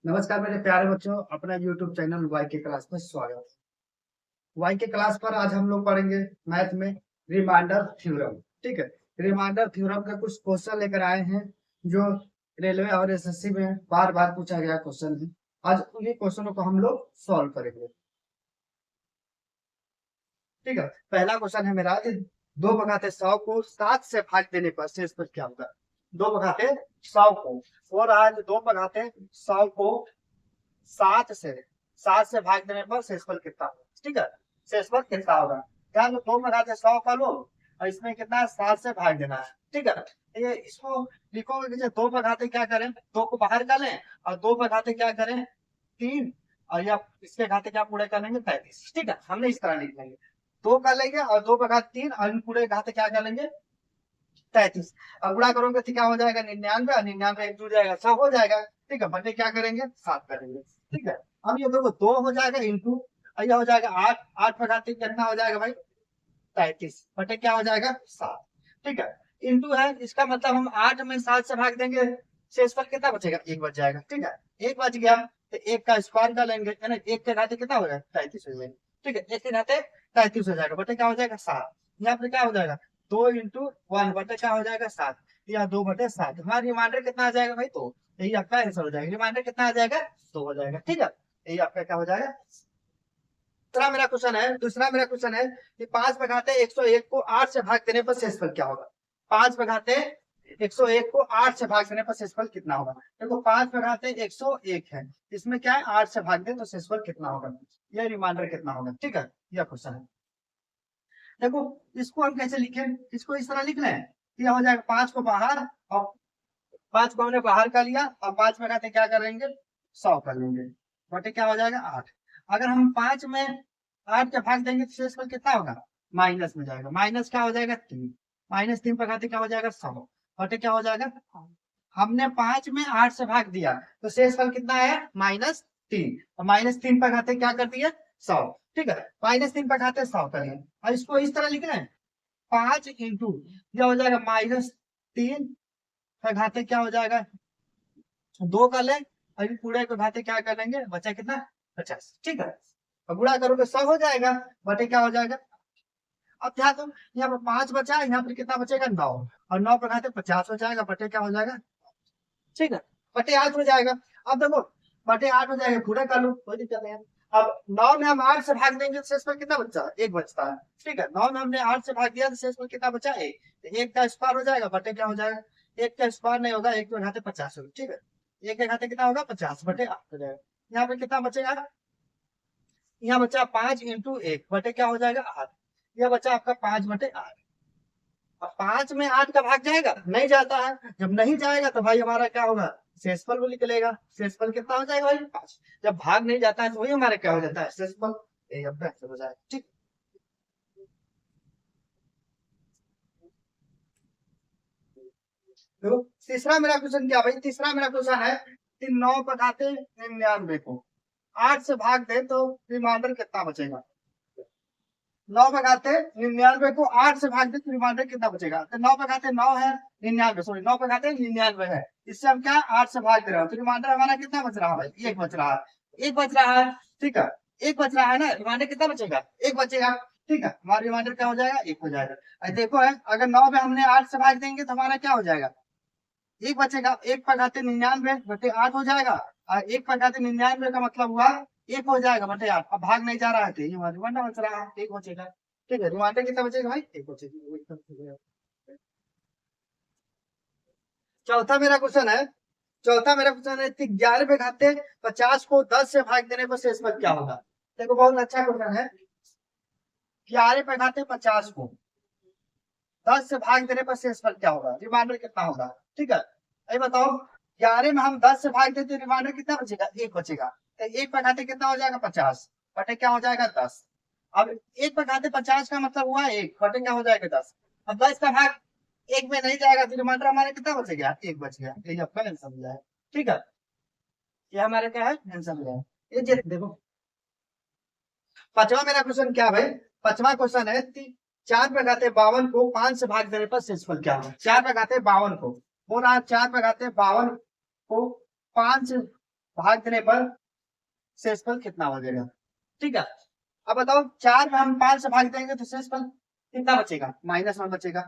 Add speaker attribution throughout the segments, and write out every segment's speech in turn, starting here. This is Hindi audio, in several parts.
Speaker 1: नमस्कार मेरे प्यारे बच्चों, अपना YouTube चैनल वाई के क्लास में स्वागत है। वाई के क्लास पर आज हम लोग पढ़ेंगे मैथ में रिमाइंडर थ्योरम। ठीक है, रिमाइंडर थ्योरम का कुछ क्वेश्चन लेकर आए हैं जो रेलवे और एसएससी में बार बार पूछा गया क्वेश्चन है। आज उन्हीं क्वेश्चनों को हम लोग सॉल्व करेंगे। ठीक है, पहला क्वेश्चन है मेरा कि 2/100 को 7 से भाग देने पर शेष पर क्या होगा। 2/100 को हो रहा है, 2/100 को 7 से भाग देने पर शेषफल कितना होगा। ठीक है, शेषफल कितना होगा, क्या 2/100 का लो और इसमें कितना है 7 से भाग देना है। ठीक है, ये इसको लिखोगे कि 2/घाते क्या करें, 2 को बाहर का लें और 2/घाते क्या करें 3, और या इसके घाते क्या पूरे कर लेंगे 35। ठीक है, हमने इस तरह लिख लेंगे, 2 का लेंगे और 2/3 और इन पूरे घाते क्या कर लेंगे 33। अब गुणा करोगे तो क्या हो जाएगा 99, और 99 एक जुड़ जाएगा 100 हो जाएगा। ठीक है, बटे क्या करेंगे 7 करेंगे। ठीक है, अब ये देखो 2 हो जाएगा इंटू, यह हो जाएगा 8, 8/3 कितना हो जाएगा भाई 33, बटे क्या हो जाएगा 7। ठीक है, इंटू है, इसका मतलब हम 8 में 7 से भाग देंगे, शेषफल कितना बचेगा 1 बच जाएगा। ठीक है, 1 बच गया तो 1 का स्क्वायर का लेंगे, है ना, 1 के घाते कितना हो जाएगा 33 हो जाएगा। ठीक है, 1 के घाते 33 हो जाएगा, बटे क्या हो जाएगा 7। यहाँ पे क्या हो जाएगा 2 × 1 बटे क्या हो जाएगा 7, या 2/7। हमारा रिमाइंडर कितना आ जाएगा भाई, तो यही आपका आंसर हो जाएगा। रिमाइंडर कितना आ जाएगा 2 हो जाएगा। ठीक है, यही आपका क्या हो जाएगा। दूसरा मेरा क्वेश्चन है कि 5/घाते 101 को 8 से भाग देने पर शेषफल क्या होगा। 5/घाते 101 को 8 से भाग देने पर शेषफल कितना होगा। देखो 5/घाते 101 है, इसमें क्या है 8 से भाग दें तो शेषफल कितना होगा, यह रिमाइंडर कितना होगा। ठीक है, यह क्वेश्चन है। देखो इसको हम कैसे लिखें, इसको इस तरह लिख लें, यह हो जाएगा 5 को बाहर, और 5 को हमने बाहर का लिया और 5/घाते क्या करेंगे 100 कर लेंगे, बटे क्या हो जाएगा 8। अगर हम 5 में 8 के भाग देंगे तो शेषफल कितना होगा माइनस में जाएगा, माइनस क्या हो जाएगा 3, -3/घाते क्या हो जाएगा 100, बटे क्या हो जाएगा। हमने 5 में 8 से भाग दिया तो शेषफल कितना है -3, और -3/घाते क्या कर दिया 100। ठीक है, -3/घाते 100 करिए और इसको इस तरह लिख रहे हैं 5 इंटू, यह हो जाएगा -3/घाते क्या हो जाएगा 2 कर ले, अभी पूरे को घाते क्या कर लेंगे, बचा कितना 50। ठीक है, और गुणा करोगे 100 हो जाएगा, बटे क्या हो जाएगा। अब ध्यान दो, यहाँ पर 5 बचा, यहाँ पर कितना बचेगा 9, और 9/घाते 50 हो जाएगा, बटे क्या हो जाएगा। ठीक है, बटे 8 हो जाएगा। अब देखो बटे 8 हो जाएगा, पूरा कर लो कोई दिक्कत नहीं है। अब 9 में हम 8 से भाग देंगे तो शेषफल कितना बचा 1 बचता है। ठीक है, 9 में हमने 8 से भाग दिया तो शेषफल कितना बचा 1, तो 1 का स्क्वायर हो जाएगा, बटे क्या हो जाएगा 1 का स्क्वायर नहीं होगा, 1 के घाते 50 होगा। ठीक है, 1 के घाते कितना होगा 50, बटे 8 हो जाएगा। यहाँ पे कितना बचेगा, यहाँ बचा 5 इंटू 1 बटे क्या हो जाएगा 8, यह बचा आपका 5/8। अब 5 में 8 का भाग जाएगा नहीं जाता है, जब नहीं जाएगा तो भाई हमारा क्या होगा शेषफल वो निकलेगा। शेषफल कितना हो जाएगा भाई 5, जब भाग नहीं जाता है तो वही हमारा क्या हो जाता है शेषफल, यही अपना आंसर हो जाएगा। ठीक, तो तीसरा मेरा क्वेश्चन क्या भाई, तीसरा मेरा क्वेश्चन है कि 9/99 को 8 से भाग दे तो रिमाइंडर कितना बचेगा। 9/99 को 8 से भाग दे तो रिमाइंडर कितना बचेगा, तो 9/9 है 99, सॉरी 9/99 है, इससे हम क्या 8 से भाग दे रहे हो तो रिमाइंडर हमारा कितना बच रहा है भाई 1 बच रहा है, 1 बच रहा है। ठीक है, 1 बच रहा है ना, रिमाइंडर कितना बचेगा 1 बचेगा। ठीक है, हमारा रिमाइंडर क्या हो जाएगा 1 हो जाएगा। देखो है, अगर 9 में हमने 8 से भाग देंगे तो हमारा क्या हो जाएगा 1 बचेगा, 1/99 बटे 8 हो जाएगा, और 1/99 का मतलब हुआ 1 हो जाएगा बटे 8। अब भाग नहीं जा रहा है तो ये रिमाइंडर बच रहा है 1 बचेगा। ठीक है, रिमाइंडर कितना बचेगा भाई 1 बचेगा। चौथा मेरा क्वेश्चन है, चौथा मेरा क्वेश्चन है कि 11/घाते 50 को 10 से भाग देने पर शेषफल क्या होगा। देखो बहुत अच्छा क्वेश्चन है, 11/घाते 50 को 10 से भाग देने पर शेषफल क्या होगा, रिमाइंडर कितना होगा। ठीक है, ये बताओ 11 में हम 10 से भाग देते तो रिमाइंडर कितना बचेगा 1 बचेगा, तो 1/घाते कितना हो जाएगा 50, बटे क्या हो जाएगा 10। अब 1/घाते 50 का मतलब हुआ 1 बटे क्या हो जाएगा 10। अब 10 का भाग 1 में नहीं जाएगा तो रिमाइंडर हमारा कितना बच गया 1 बच गया, यही आपका आंसर हो जाएगा। ठीक है, ये हमारा क्या है आंसर हो जाएगा। ये देखो पांचवा मेरा क्वेश्चन क्या भाई, पांचवा क्वेश्चन है 4/52 को 5 से भाग देने पर शेषफल क्या होगा। 4/52 को हो रहा है, 4/52 को 5 भाग देने पर शेषफल कितना हो जाएगा। ठीक है, अब बताओ 4 में हम 5 से भाग देंगे तो शेषफल कितना बचेगा, -1 बचेगा।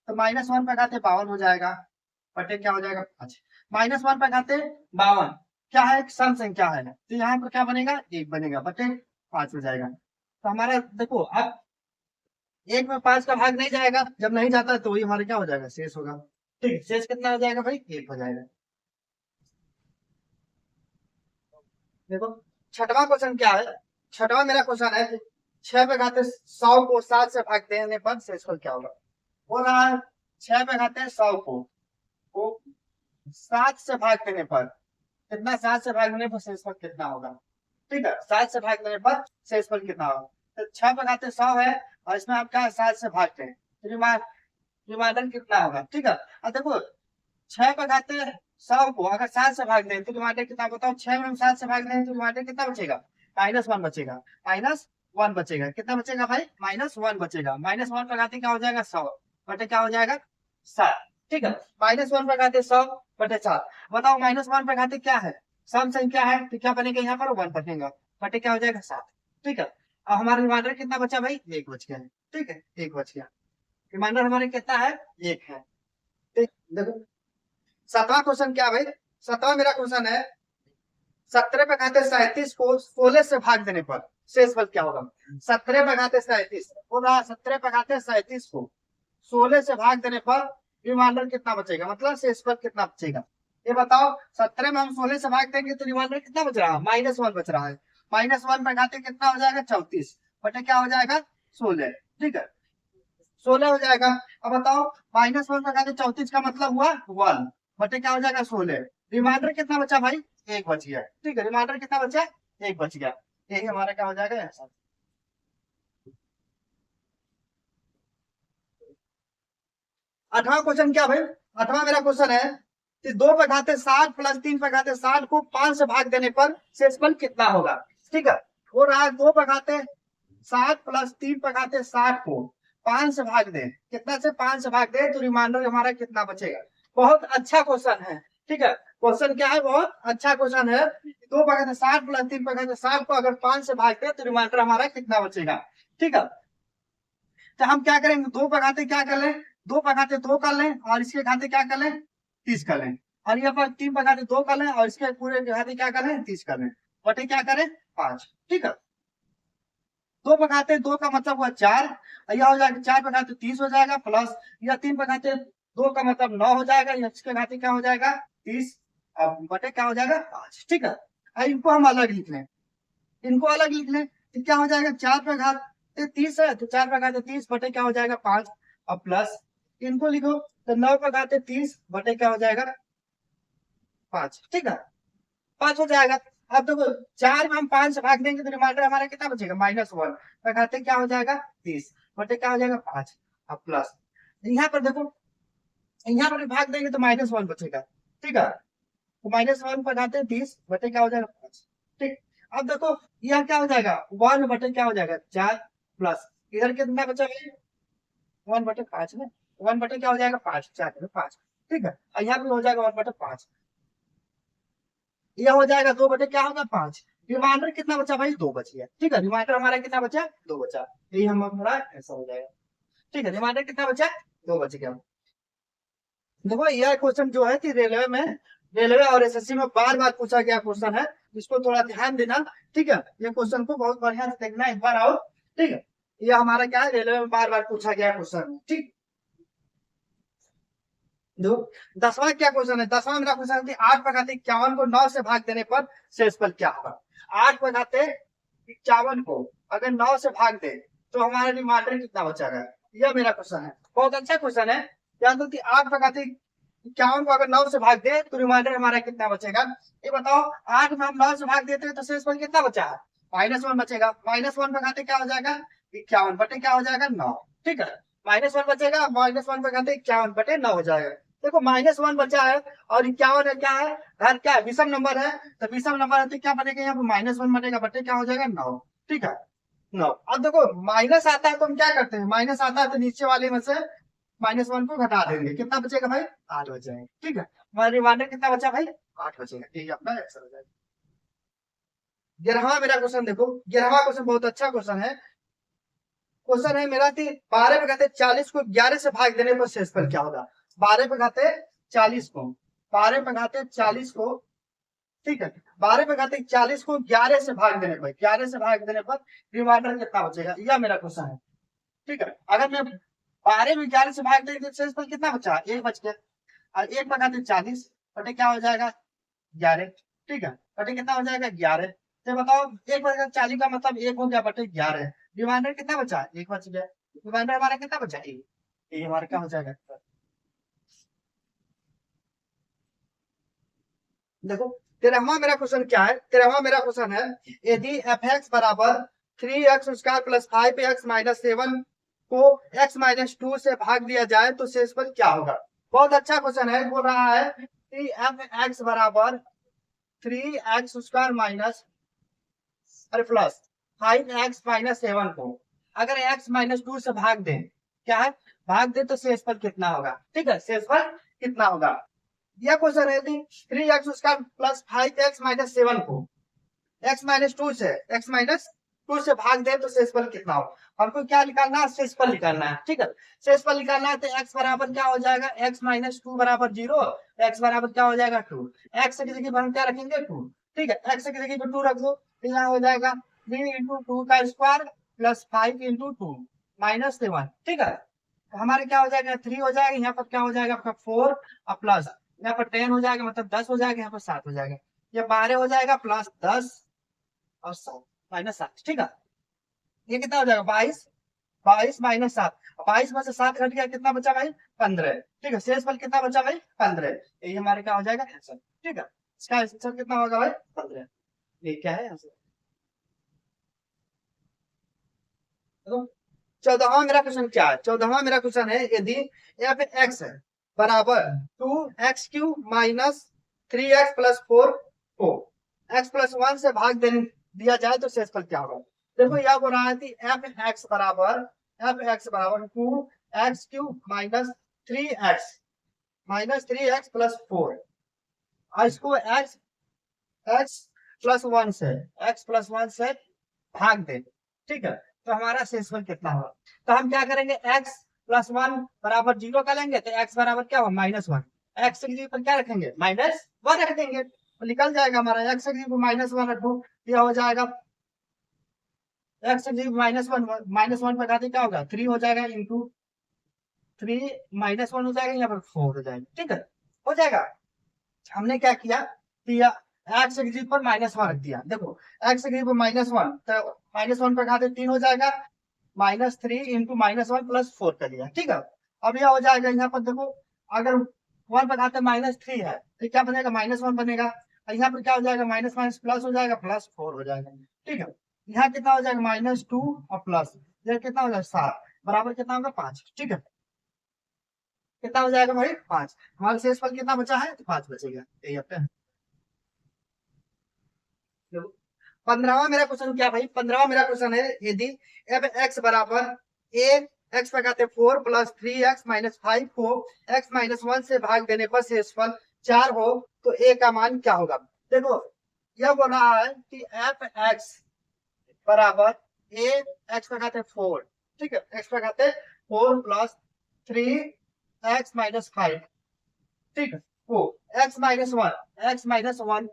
Speaker 1: तो -1 पे घाते 52 हो जाएगा, बटे क्या हो जाएगा 5। -1 पे घाते 52 क्या है, सम संख्या है, तो यहाँ पर क्या बनेगा 1 बनेगा, बटे 5 हो जाएगा। तो हमारा देखो अब 1 में 5 का भाग नहीं जाएगा, जब नहीं जाता तो वही हमारा क्या हो जाएगा, शेष होगा। ठीक है, शेष कितना हो जाएगा भाई, 1 हो जाएगा। देखो छठवां क्वेश्चन क्या है, छठवां मेरा क्वेश्चन है 6 पे घाते 100 को 7 से भाग देने पर शेषफल क्या होगा। बोल रहा है 6 पे घाते 100 को 7 से भाग देने पर कितना, 7 से भाग देने पर शेषफल कितना होगा। ठीक है, 7 से भाग देने पर शेषफल कितना होगा। तो 6 पे घाते 100 है और इसमें आप क्या 7 से भागते हैं, तो रिमाइंडर कितना होगा। ठीक है, अब देखो 6 पे घाते 100 को अगर 7 से भाग दें तो रिमाइंडर कितना, बताओ 6 में 7 से भाग दें तो रिमाइंडर कितना बचेगा, -1 बचेगा, -1 बचेगा, कितना बचेगा भाई, -1 बचेगा। -1 पे घाते क्या हो जाएगा 100 बटे क्या हो जाएगा 7। ठीक है, -1 पे घाते 100 बटे 7। बताओ -1 पे घाते क्या है, सम संख्या है, तो क्या बनेगा यहाँ पर 1 बनेगा, बटे क्या हो जाएगा 7। ठीक है, अब हमारा रिमाइंडर कितना बचा भाई, 1 बच गया। ठीक है, 1 बच गया, रिमाइंडर हमारे कितना है, 1 है। ठीक, देखो 7वां क्वेश्चन क्या भाई, 7वां मेरा क्वेश्चन है 17 पे घाते 37 को 16 से भाग देने पर शेषफल क्या होगा। 17 पे घाते 37 बोल रहा है 17 पे घाते 37 को 16 से भाग देने पर रिमाइंडर कितना बचेगा, मतलब शेषफल कितना बचेगा। ये बताओ 17 में हम 16 से भाग देंगे तो रिमाइंडर कितना बच रहा है, -1 बच रहा है। -1 पे घाते कितना हो जाएगा 34 बटे क्या हो जाएगा 16। ठीक है, 16 हो जाएगा। अब बताओ -1 का 34 का मतलब हुआ 1 बटे क्या हो जाएगा 16। रिमाइंडर कितना बचा भाई, 1 बच गया। ठीक है, रिमाइंडर कितना बचा, 1 बच गया, यही हमारा क्या हो जाएगा ऐसा। 8वां क्वेश्चन क्या भाई, 8वां मेरा क्वेश्चन है कि 2 पे घाते 60 प्लस 3 पे घाते 60 को 5 से भाग देने पर शेषफल कितना होगा। ठीक है, हो रहा है 2 पे घाते 60 प्लस 3 पे घाते 60 को 5 से भाग दे, कितना से 5 से भाग दे तो रिमाइंडर हमारा कितना बचेगा। बहुत अच्छा क्वेश्चन है। ठीक है, क्वेश्चन क्या है, बहुत अच्छा क्वेश्चन है। 2 पे घाते 60 प्लस 3 पे घाते 60 को अगर 5 से भाग दे तो रिमाइंडर हमारा कितना बचेगा। ठीक है, तो हम क्या करेंगे, 2 पे घाते क्या कर लें, 2 पे घाते 2 कर लें और इसके घाते क्या कर लें 30 कर लें, और यहाँ पर 3 पे घाते 2 कर लें और इसके पूरे घाते क्या कर लें 30 कर लें, बटे क्या करें 5। ठीक है, 2 पे घाते 2 का मतलब हुआ 4, यह हो जाएगा 4 पे घाते 30 हो जाएगा, प्लस यह 3 पे घाते 2 का मतलब 9 हो जाएगा, इसके घाते क्या हो जाएगा 30 और बटे क्या हो जाएगा 5। ठीक है, अब इनको हम अलग लिख लें, इनको अलग लिख लें तो क्या हो जाएगा 4 पे घाते 30 है तो 4 पे घाते 30 बटे क्या हो जाएगा 5 और प्लस इनको लिखो तो 9 पे घाते 30 बटे क्या हो जाएगा 5। ठीक है, 5 हो जाएगा। अब देखो 4 में हम 5 से भाग देंगे तो रिमाइंडर हमारा कितना बचेगा, -1 पे घाते क्या हो जाएगा 30 बटे क्या हो जाएगा 5 और प्लस यहाँ पर देखो, यहाँ पर भाग देंगे तो -1 बचेगा। ठीक है, तो -1 पे घाते 30 बटे क्या हो जाएगा 5। ठीक, अब देखो यह क्या हो जाएगा 1 बटे क्या हो जाएगा 4 प्लस इधर कितना बचा भाई 1 बटे 5 में, 1 बटे क्या हो जाएगा 5, 4 5। ठीक है, और यहाँ पे हो जाएगा 1 बटे 5, यह हो जाएगा 2 बटे क्या होगा 5। रिमाइंडर कितना बचा भाई 2 बच गया। ठीक है, रिमाइंडर हमारा कितना बचा 2 बचा, यही हम हमारा ऐसा हो जाएगा। ठीक है, रिमाइंडर कितना बचा 2 बच गया। देखो यह क्वेश्चन जो है कि रेलवे में, रेलवे और एसएससी में बार बार पूछा गया क्वेश्चन है, इसको थोड़ा ध्यान देना। ठीक है, ये क्वेश्चन को बहुत बढ़िया से देखना, एक बार आओ। ठीक है, ये हमारा क्या है रेलवे में बार बार पूछा गया क्वेश्चन। ठीक, दो 10वां क्या क्वेश्चन है, 10वां मेरा क्वेश्चन है 8 पे घाते 51 को 9 से भाग देने पर शेषफल क्या होगा। 8 पे घाते 51 को अगर 9 से भाग दे तो हमारा रिमाइंडर कितना बचेगा, यह मेरा क्वेश्चन है। बहुत अच्छा क्वेश्चन है, ध्यान दो कि 8 पे घाते 51 को अगर 9 से भाग दे तो रिमाइंडर हमारा कितना बचेगा। ये बताओ 8 में हम 9 से भाग देते हैं तो शेषफल कितना बचा है, -1 बचेगा। -1 पे घाते क्या हो जाएगा 51 बटे क्या हो जाएगा 9। ठीक है, -1 बचेगा, -1 पे घाते 51 बटे 9 हो जाएगा। देखो -1 बचा है और 51 है क्या है, हर क्या है विषम नंबर है, तो विषम नंबर है तो क्या बनेगा यहाँ पे -1 बनेगा बटे क्या हो जाएगा 9। ठीक है, 9। अब देखो माइनस आता है तो हम क्या करते हैं, माइनस आता है तो नीचे वाले में से -1 को घटा देंगे, कितना बचेगा भाई 8 बचेगा। ठीक है, हमारा रिमाइंडर कितना बचा भाई 8 बचेगा, यही अपना आंसर हो जाएगा। 11वां मेरा क्वेश्चन देखो, 11वां क्वेश्चन बहुत अच्छा क्वेश्चन है। क्वेश्चन है मेरा कि 12 पे घाते 40 को 11 से भाग देने पर शेषफल क्या होगा। 12 पे घाते 40 को, 12 पे घाते 40 को, ठीक है, 12 पे घाते 40 को 11 से भाग देने पर, 11 से भाग देने पर रिमाइंडर कितना बचेगा, यह मेरा क्वेश्चन है। ठीक है, अगर मैं 12 में 11 से भाग देंगे तो शेषफल कितना बचा, एक बच गया। और एक पे घाते 40 बटे क्या हो जाएगा 11, ठीक है, बटे कितना हो जाएगा 11। तो बताओ एक बटे 40 का मतलब एक हो गया बटे 11, रिमाइंडर कितना बचा, एक बच गया। रिमाइंडर हमारा कितना बचा, एक, ये हमारा क्या हो जाएगा। देखो 13वां मेरा क्वेश्चन क्या है, 13वां मेरा क्वेश्चन है, यदि एफ एक्स बराबर 3x² प्लस 5x माइनस 7 को x माइनस 2 से भाग दिया जाए तो शेषफल क्या होगा। बहुत अच्छा क्वेश्चन है, बोल रहा है कि एफ एक्स बराबर 3x² माइनस अरे प्लस 5x माइनस 7 को अगर x माइनस 2 से भाग दे, क्या है, भाग दे तो शेषफल कितना होगा। ठीक है, शेषफल कितना होगा, यह क्वेश्चन है। 3x² प्लस 5x माइनस 7 को x माइनस 2 से, x माइनस 2 से भाग दे तो शेषफल कितना हो। हमको क्या निकालना है, शेषफल निकालना है। ठीक है, शेषफल निकालना है तो x बराबर क्या हो जाएगा, x माइनस 2 बराबर 0, x बराबर क्या हो जाएगा 2, x की जगह पर हम क्या रखेंगे 2। ठीक है, x की जगह पर 2 रख दो, तो यहाँ हो जाएगा 3 इंटू 2 का स्क्वायर प्लस 5 इंटू 2 माइनस 7। ठीक है, तो हमारे क्या हो जाएगा 3 हो जाएगा, यहाँ पर क्या हो जाएगा आपका 4 और प्लस यहाँ पर 10 हो जाएगा, मतलब 10 हो जाएगा, यहाँ पर 7 हो जाएगा, ये 12 हो जाएगा प्लस 10 और 7 माइनस 7। ठीक है, ये कितना हो जाएगा 22, 22 माइनस 7, 22 में से 7 घट गया, कितना बचा भाई 15। ठीक है, शेषफल कितना बचा भाई 15, ये हमारे क्या हो जाएगा आंसर। ठीक है, इसका आंसर कितना होगा भाई 15, ये क्या है आंसर। 14वां मेरा क्वेश्चन क्या है, 14वां मेरा क्वेश्चन है, यदि एफ एक्स है बराबर 2x³ माइनस 3x प्लस 4 को x प्लस 1 से भाग दिया जाए तो शेषफल क्या होगा। देखो यह बोल रहा है कि एफ एक्स बराबर 2x³ माइनस 3x प्लस 4, और इसको x प्लस 1 से, x प्लस 1 से भाग दे। ठीक है, तो हमारा शेषफल कितना होगा। तो हम क्या करेंगे, x प्लस 1 बराबर 0 का लेंगे तो x बराबर क्या होगा -1, x की जगह पर क्या रखेंगे -1 रख देंगे, तो निकल जाएगा हमारा x की जगह पर -1 रखो, यह हो जाएगा x की जगह -1 पर घाते क्या होगा 3 हो जाएगा इंटू 3 -1 हो जाएगा, यहाँ पर 4 हो जाएगा। ठीक है, हो जाएगा। हमने क्या किया, एक्स की जगह पर -1 रख दिया। देखो एक्स की जगह पर -1, तो -1 पर घाते 3 हो जाएगा, -3 इंटू -1 प्लस 4 कर दिया। ठीक है, अब यह हो जाएगा, यहाँ पर देखो अगर 1 पर घाते -3 है तो क्या बनेगा -1 बनेगा, और यहाँ पर क्या हो जाएगा माइनस माइनस प्लस हो जाएगा, +4 हो जाएगा। ठीक है, यहाँ कितना हो जाएगा -2 और प्लस, ये कितना हो जाएगा 7 बराबर कितना होगा 5। ठीक है, कितना हो जाएगा भाई 5, हमारा शेषफल कितना बचा है, 5 बचेगा। यही आपका 15वां मेरा क्वेश्चन क्या भाई, 15वां मेरा क्वेश्चन है, यदि एफ एक्स बराबर ए एक्स पर कहते 4 प्लस 3x माइनस 5 को x माइनस 1 से भाग देने पर शेषफल 4 हो तो a का मान क्या होगा। देखो यह बोल रहा है कि एफ एक्स बराबर ए एक्स पर कहते 4, ठीक है, एक्स पर कहते 4 प्लस 3x माइनस 5, ठीक है, वो x माइनस 1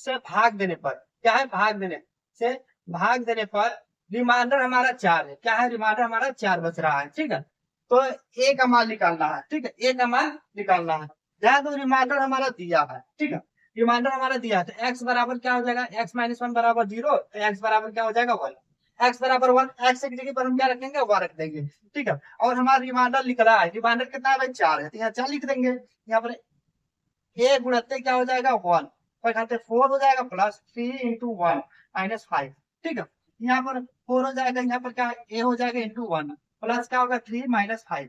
Speaker 1: से भाग देने पर क्या है, भाग देने से भाग देने पर रिमाइंडर हमारा 4 है, क्या है रिमाइंडर हमारा 4 बच रहा है। ठीक है, तो ए का मान निकालना है। ठीक है, ए का मान निकालना है, ध्यान दो रिमाइंडर हमारा दिया है। ठीक है, रिमाइंडर हमारा दिया है तो एक्स बराबर क्या हो जाएगा, x-1 बराबर 0, तो एक्स बराबर क्या हो जाएगा 1, एक्स बराबर 1, एक्स की जगह पर हम क्या रखेंगे 1 रख देंगे। ठीक है, और हमारा रिमाइंडर लिख रहा है, रिमाइंडर कितना है भाई 4 है, तो यहाँ 4 लिख देंगे। यहाँ पर ए गुणते क्या हो जाएगा 1, पर खाते 4 हो जाएगा प्लस 3 इंटू 1 माइनस 5। ठीक है, यहाँ पर 4 हो जाएगा, यहाँ पर क्या ए हो जाएगा इंटू 1 प्लस क्या होगा 3 माइनस 5।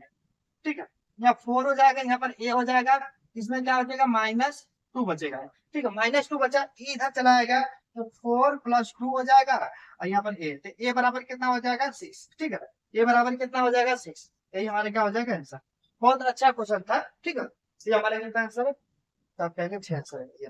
Speaker 1: ठीक है, यहाँ 4 हो जाएगा, यहाँ पर ए हो जाएगा, इसमें क्या हो जाएगा -2 बचेगा। ठीक है, -2 बचा, ए इधर चला आएगा तो 4 प्लस 2 हो जाएगा, और यहाँ पर ए, तो ए बराबर कितना हो जाएगा 6। ठीक है, ए बराबर कितना हो जाएगा 6, यही हमारे क्या हो जाएगा आंसर। बहुत अच्छा क्वेश्चन था। ठीक है, ये हमारे आंसर है, तो आप कहेंगे 6 आंसर है ये।